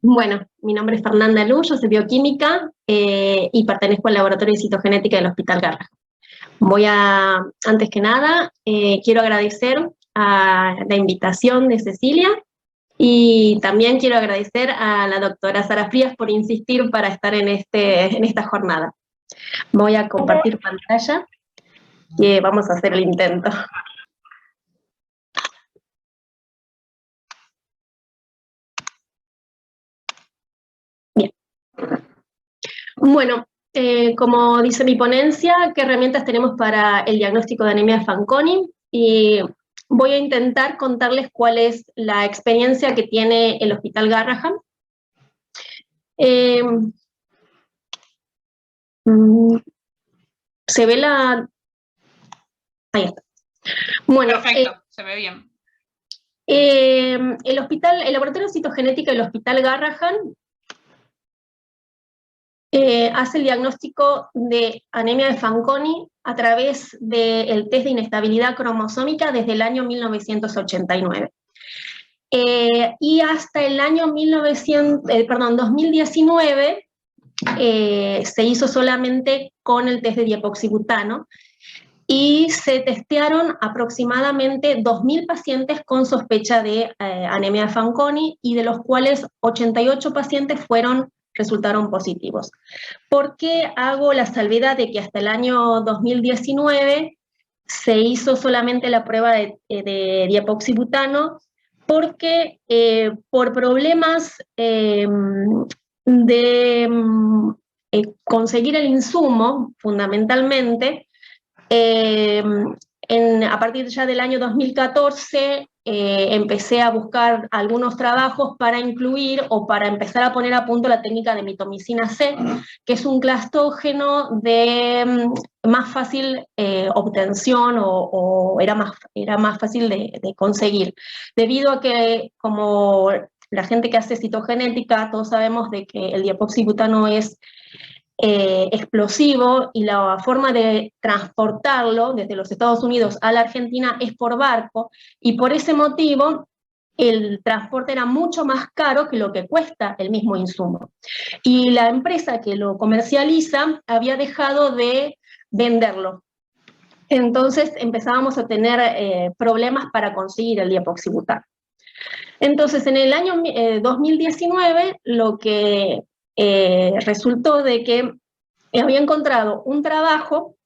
Bueno, mi nombre es Fernanda Lu, yo soy bioquímica y pertenezco al laboratorio de citogenética del Hospital Garrahan. Antes que nada, quiero agradecer a la invitación de Cecilia y también quiero agradecer a la doctora Sara Frías por insistir para estar en esta jornada. Voy a compartir pantalla y vamos a hacer el intento. Bien. Bueno, como dice mi ponencia, ¿qué herramientas tenemos para el diagnóstico de anemia de Fanconi? Y voy a intentar contarles cuál es la experiencia que tiene el Hospital Garrahan. ¿Se ve la...? Ahí está. Bueno, perfecto, se ve bien. El laboratorio de citogenética del Hospital Garrahan hace el diagnóstico de anemia de Fanconi a través del test de inestabilidad cromosómica desde el año 1989. Y hasta el año 2019 se hizo solamente con el test de diepoxibutano y se testearon aproximadamente 2.000 pacientes con sospecha de anemia de Fanconi y de los cuales 88 pacientes resultaron positivos. ¿Por qué hago la salvedad de que hasta el año 2019 se hizo solamente la prueba de diepoxibutano? Porque por problemas de conseguir el insumo, fundamentalmente, a partir ya del año 2014 empecé a buscar algunos trabajos para incluir o para empezar a poner a punto la técnica de mitomicina C, que es un clastógeno de más fácil obtención o era más fácil de conseguir, debido a que como la gente que hace citogenética, todos sabemos de que el diepoxibutano es explosivo y la forma de transportarlo desde los Estados Unidos a la Argentina es por barco, y por ese motivo el transporte era mucho más caro que lo que cuesta el mismo insumo. Y la empresa que lo comercializa había dejado de venderlo. Entonces empezábamos a tener problemas para conseguir el diepoxibutano. Entonces en el año 2019 lo que resultó de que había encontrado un trabajo,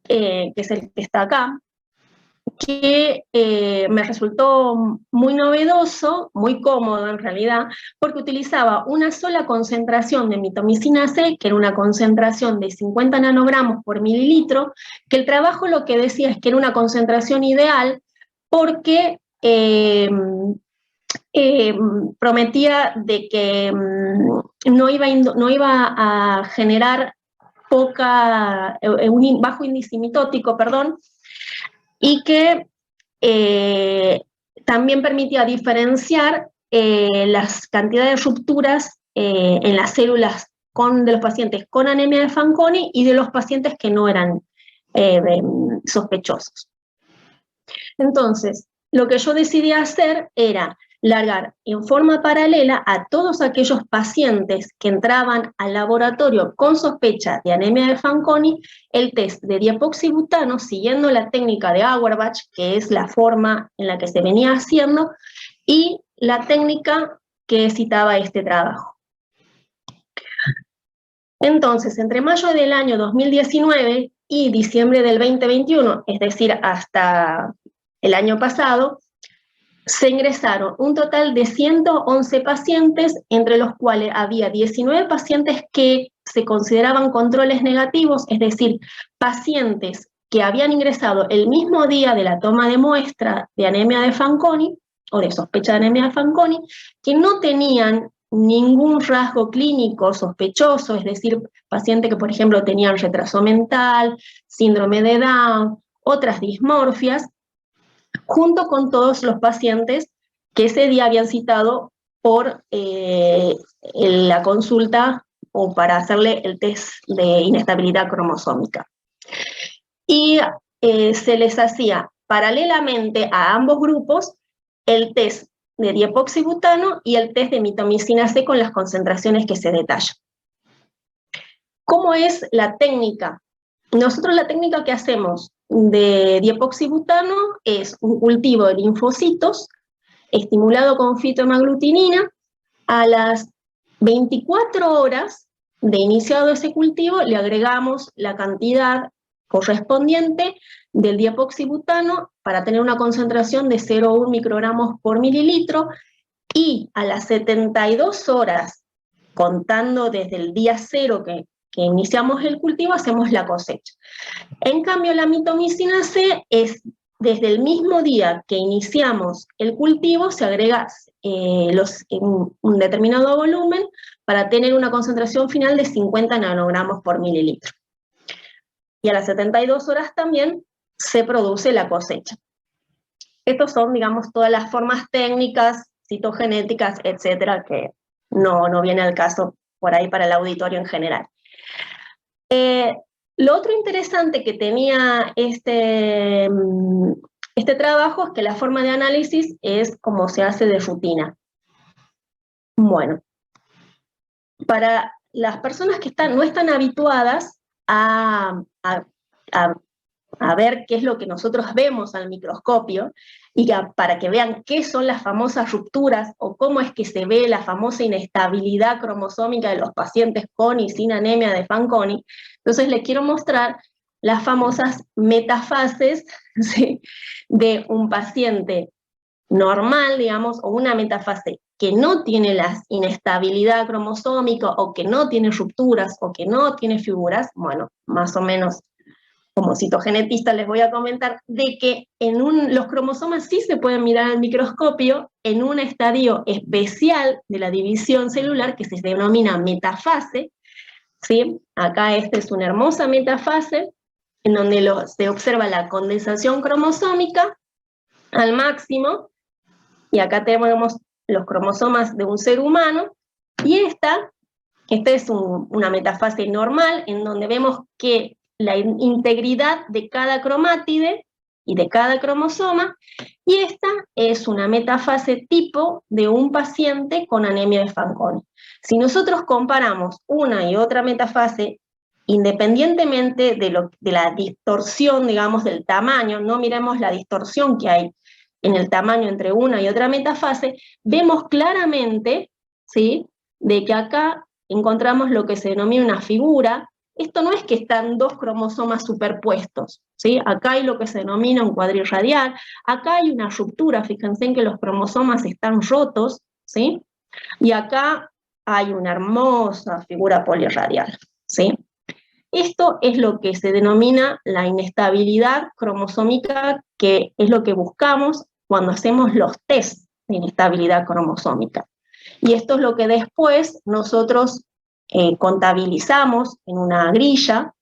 que es el que está acá, que me resultó muy novedoso, muy cómodo en realidad, porque utilizaba una sola concentración de mitomicina C, que era una concentración de 50 nanogramos por mililitro, que el trabajo lo que decía es que era una concentración ideal porque prometía de que no iba a generar un bajo índice mitótico, y que también permitía diferenciar las cantidades de rupturas en las células de los pacientes con anemia de Fanconi y de los pacientes que no eran sospechosos. Entonces, lo que yo decidí hacer era largar en forma paralela a todos aquellos pacientes que entraban al laboratorio con sospecha de anemia de Fanconi el test de diepoxibutano siguiendo la técnica de Auerbach, que es la forma en la que se venía haciendo, y la técnica que citaba este trabajo. Entonces, entre mayo del año 2019 y diciembre del 2021, es decir, hasta el año pasado, se ingresaron un total de 111 pacientes, entre los cuales había 19 pacientes que se consideraban controles negativos, es decir, pacientes que habían ingresado el mismo día de la toma de muestra de anemia de Fanconi, o de sospecha de anemia de Fanconi, que no tenían ningún rasgo clínico sospechoso, es decir, pacientes que, por ejemplo, tenían retraso mental, síndrome de Down, otras dismorfias, junto con todos los pacientes que ese día habían citado por la consulta o para hacerle el test de inestabilidad cromosómica. Y se les hacía paralelamente a ambos grupos el test de diapoxibutano y el test de mitomicina C con las concentraciones que se detallan. ¿Cómo es la técnica? Nosotros la técnica que hacemos de diapoxibutano es un cultivo de linfocitos estimulado con fitohemaglutinina. A las 24 horas de iniciado ese cultivo le agregamos la cantidad correspondiente del diapoxibutano para tener una concentración de 0,1 microgramos por mililitro, y a las 72 horas, contando desde el día 0 que iniciamos el cultivo, hacemos la cosecha. En cambio, la mitomicina C es desde el mismo día que iniciamos el cultivo, se agrega en un determinado volumen para tener una concentración final de 50 nanogramos por mililitro. Y a las 72 horas también se produce la cosecha. Estos son, digamos, todas las formas técnicas, citogenéticas, etcétera, que no viene al caso por ahí para el auditorio en general. Lo otro interesante que tenía este trabajo es que la forma de análisis es como se hace de rutina. Bueno, para las personas que no están habituadas a ver qué es lo que nosotros vemos al microscopio, y para que vean qué son las famosas rupturas o cómo es que se ve la famosa inestabilidad cromosómica de los pacientes con y sin anemia de Fanconi. Entonces les quiero mostrar las famosas metafases, ¿sí?, de un paciente normal, digamos, o una metafase que no tiene la inestabilidad cromosómica, o que no tiene rupturas, o que no tiene figuras. Bueno, más o menos como citogenetista les voy a comentar de que los cromosomas sí se pueden mirar al microscopio en un estadio especial de la división celular que se denomina metafase, ¿sí? Acá esta es una hermosa metafase en donde se observa la condensación cromosómica al máximo, y acá tenemos los cromosomas de un ser humano, y esta es una metafase normal en donde vemos que la integridad de cada cromátide y de cada cromosoma, y esta es una metafase tipo de un paciente con anemia de Fanconi. Si nosotros comparamos una y otra metafase, independientemente de la distorsión, digamos, del tamaño, no miremos la distorsión que hay en el tamaño entre una y otra metafase, vemos claramente, ¿sí?, de que acá encontramos lo que se denomina una figura. Esto no es que están dos cromosomas superpuestos, ¿sí? Acá hay lo que se denomina un cuadrirradial, acá hay una ruptura, fíjense en que los cromosomas están rotos, ¿sí? Y acá hay una hermosa figura polirradial, ¿sí? Esto es lo que se denomina la inestabilidad cromosómica, que es lo que buscamos cuando hacemos los test de inestabilidad cromosómica. Y esto es lo que después nosotros contabilizamos en una grilla.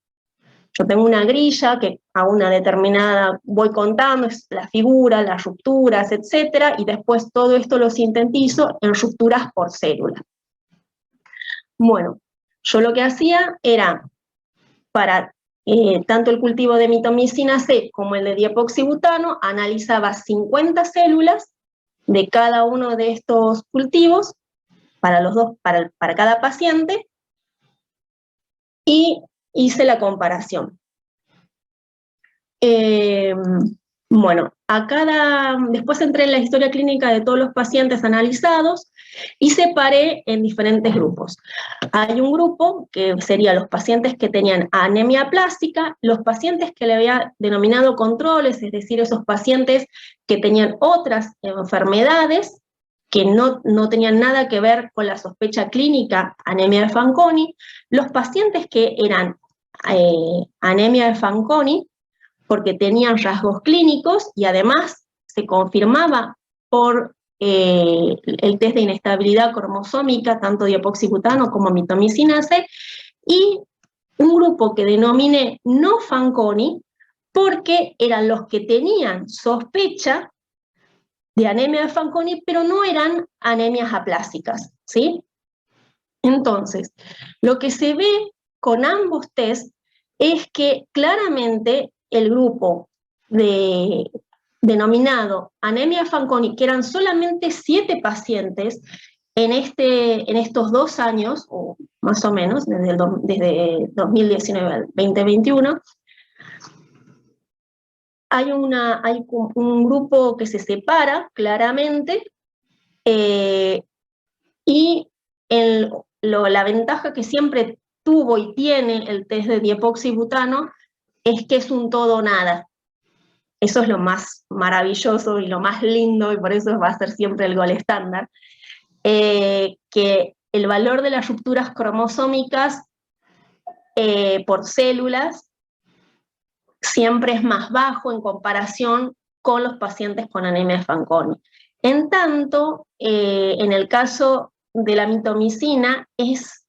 Yo tengo una grilla que a una determinada voy contando, es la figura, las rupturas, etc. Y después todo esto lo sintetizo en rupturas por célula. Bueno, yo lo que hacía era, para tanto el cultivo de mitomicina C como el de diapoxibutano, analizaba 50 células de cada uno de estos cultivos, para los dos, para cada paciente, y hice la comparación. Bueno, después entré en la historia clínica de todos los pacientes analizados y separé en diferentes grupos. Hay un grupo que sería los pacientes que tenían anemia plástica, los pacientes que le había denominado controles, es decir, esos pacientes que tenían otras enfermedades que no tenían nada que ver con la sospecha clínica anemia de Fanconi, los pacientes que eran anemia de Fanconi porque tenían rasgos clínicos y además se confirmaba por el test de inestabilidad cromosómica, tanto diapoxibutano como mitomicina C, y un grupo que denominé no Fanconi, porque eran los que tenían sospecha de anemia de Fanconi, pero no eran anemias aplásicas, ¿sí? Entonces, lo que se ve con ambos test es que claramente el grupo de denominado anemia de Fanconi, que eran solamente 7 pacientes en estos 2 años, o más o menos, desde 2019 al 2021, hay un grupo que se separa claramente, y la ventaja que siempre tuvo y tiene el test de diepoxibutano es que es un todo o nada. Eso es lo más maravilloso y lo más lindo, y por eso va a ser siempre el gold estándar, que el valor de las rupturas cromosómicas por células siempre es más bajo en comparación con los pacientes con anemia de Fanconi. En tanto, en el caso de la mitomicina es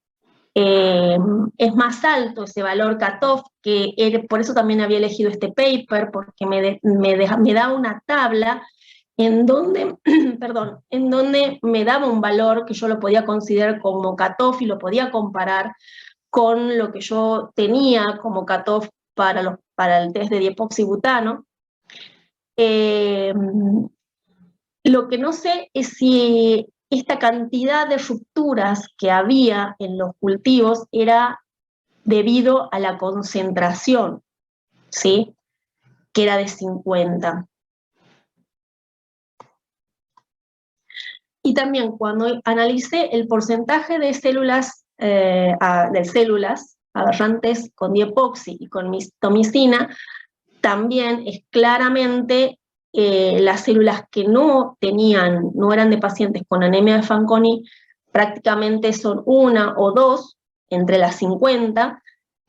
más alto ese valor cutoff, por eso también había elegido este paper, porque me da una tabla en donde, perdón, en donde me daba un valor que yo lo podía considerar como cutoff y lo podía comparar con lo que yo tenía como cutoff para el test de diepoxibutano. Lo que no sé es si esta cantidad de rupturas que había en los cultivos era debido a la concentración, ¿sí? Que era de 50. Y también cuando analicé el porcentaje de células aberrantes con diepoxi y con mitomicina, también es claramente las células que no eran de pacientes con anemia de Fanconi, prácticamente son 1 o 2 entre las 50.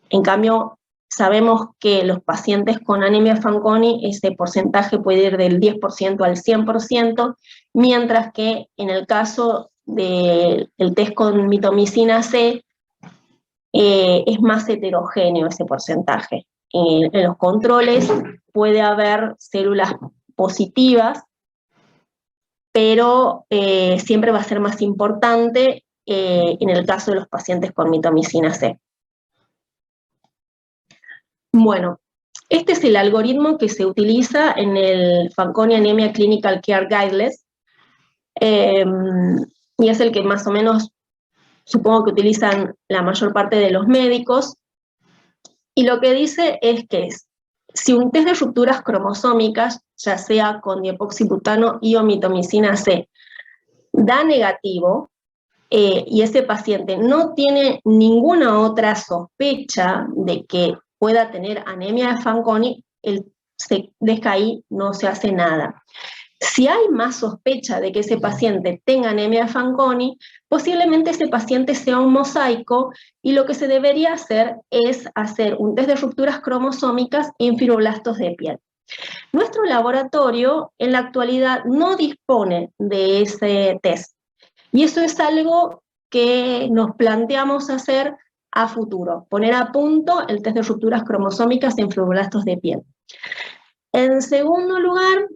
En cambio, sabemos que los pacientes con anemia de Fanconi, ese porcentaje puede ir del 10% al 100%, mientras que en el caso del test con mitomicina C, es más heterogéneo ese porcentaje. En los controles puede haber células positivas, pero siempre va a ser más importante en el caso de los pacientes con mitomicina C. Bueno, este es el algoritmo que se utiliza en el Fanconi Anemia Clinical Care Guidelines, y es el que más o menos supongo que utilizan la mayor parte de los médicos. Y lo que dice es que si un test de rupturas cromosómicas, ya sea con diepoxibutano y o mitomicina C, da negativo, y ese paciente no tiene ninguna otra sospecha de que pueda tener anemia de Fanconi, el DKI no se hace nada. Si hay más sospecha de que ese paciente tenga anemia de Fanconi, posiblemente ese paciente sea un mosaico, y lo que se debería hacer es hacer un test de rupturas cromosómicas en fibroblastos de piel. Nuestro laboratorio en la actualidad no dispone de ese test, y eso es algo que nos planteamos hacer a futuro, poner a punto el test de rupturas cromosómicas en fibroblastos de piel. En segundo lugar,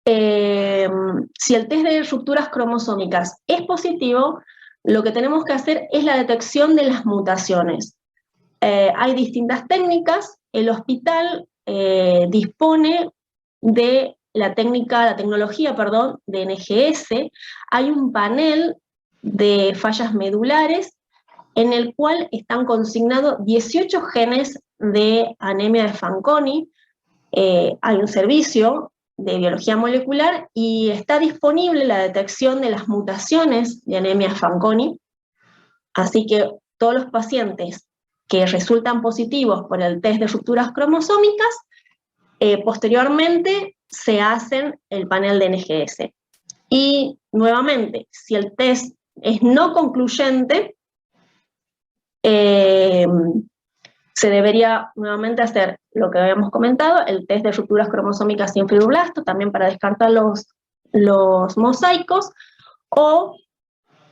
si el test de rupturas cromosómicas es positivo, lo que tenemos que hacer es la detección de las mutaciones. Hay distintas técnicas. El hospital dispone de la tecnología de NGS. Hay un panel de fallas medulares en el cual están consignados 18 genes de anemia de Fanconi. Hay un servicio de biología molecular y está disponible la detección de las mutaciones de anemia Fanconi, así que todos los pacientes que resultan positivos por el test de rupturas cromosómicas, posteriormente se hacen el panel de NGS. Y nuevamente, si el test es no concluyente, se debería nuevamente hacer lo que habíamos comentado, el test de rupturas cromosómicas sin fibroblasto, también para descartar los mosaicos, o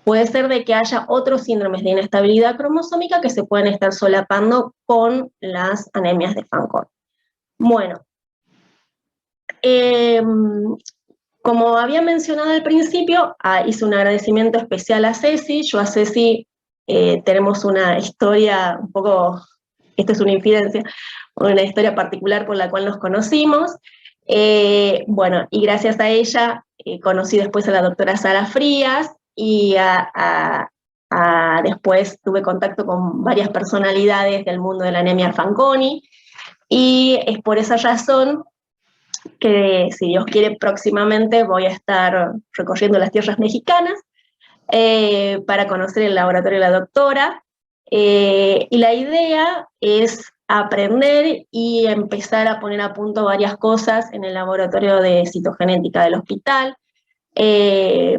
puede ser de que haya otros síndromes de inestabilidad cromosómica que se pueden estar solapando con las anemias de Fanconi. Bueno, como había mencionado al principio, hice un agradecimiento especial a Ceci. Yo a Ceci tenemos una historia un poco, esto es una infidencia, una historia particular por la cual nos conocimos. Bueno, y gracias a ella conocí después a la doctora Sara Frías, y después tuve contacto con varias personalidades del mundo de la anemia Fanconi, y es por esa razón que, si Dios quiere, próximamente voy a estar recorriendo las tierras mexicanas para conocer el laboratorio de la doctora, y la idea es aprender y empezar a poner a punto varias cosas en el laboratorio de citogenética del hospital. Eh,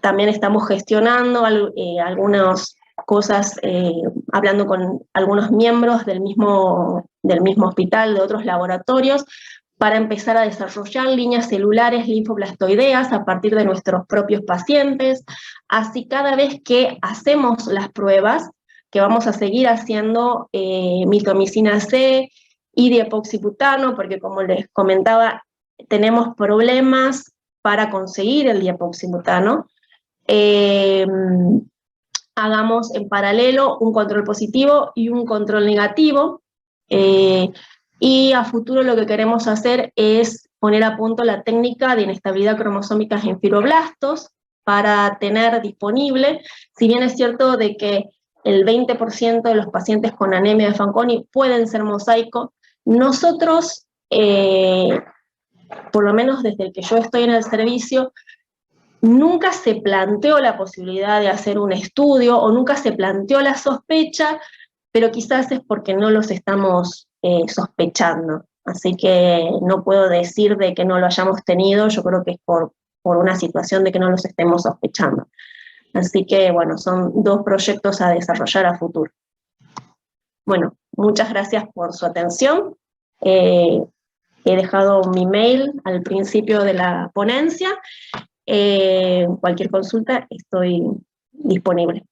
También estamos gestionando algunas cosas, hablando con algunos miembros del mismo hospital, de otros laboratorios, para empezar a desarrollar líneas celulares linfoblastoideas a partir de nuestros propios pacientes. Así, cada vez que hacemos las pruebas, que vamos a seguir haciendo mitomicina C y diepoxibutano, porque como les comentaba, tenemos problemas para conseguir el diepoxibutano, hagamos en paralelo un control positivo y un control negativo, y a futuro lo que queremos hacer es poner a punto la técnica de inestabilidad cromosómica en fibroblastos para tener disponible, si bien es cierto de que el 20% de los pacientes con anemia de Fanconi pueden ser mosaico, nosotros, por lo menos desde el que yo estoy en el servicio, nunca se planteó la posibilidad de hacer un estudio, o nunca se planteó la sospecha, pero quizás es porque no los estamos sospechando. Así que no puedo decir de que no lo hayamos tenido, yo creo que es por una situación de que no los estemos sospechando. Así que, bueno, son dos proyectos a desarrollar a futuro. Bueno, muchas gracias por su atención. He dejado mi mail al principio de la ponencia. Cualquier consulta, estoy disponible.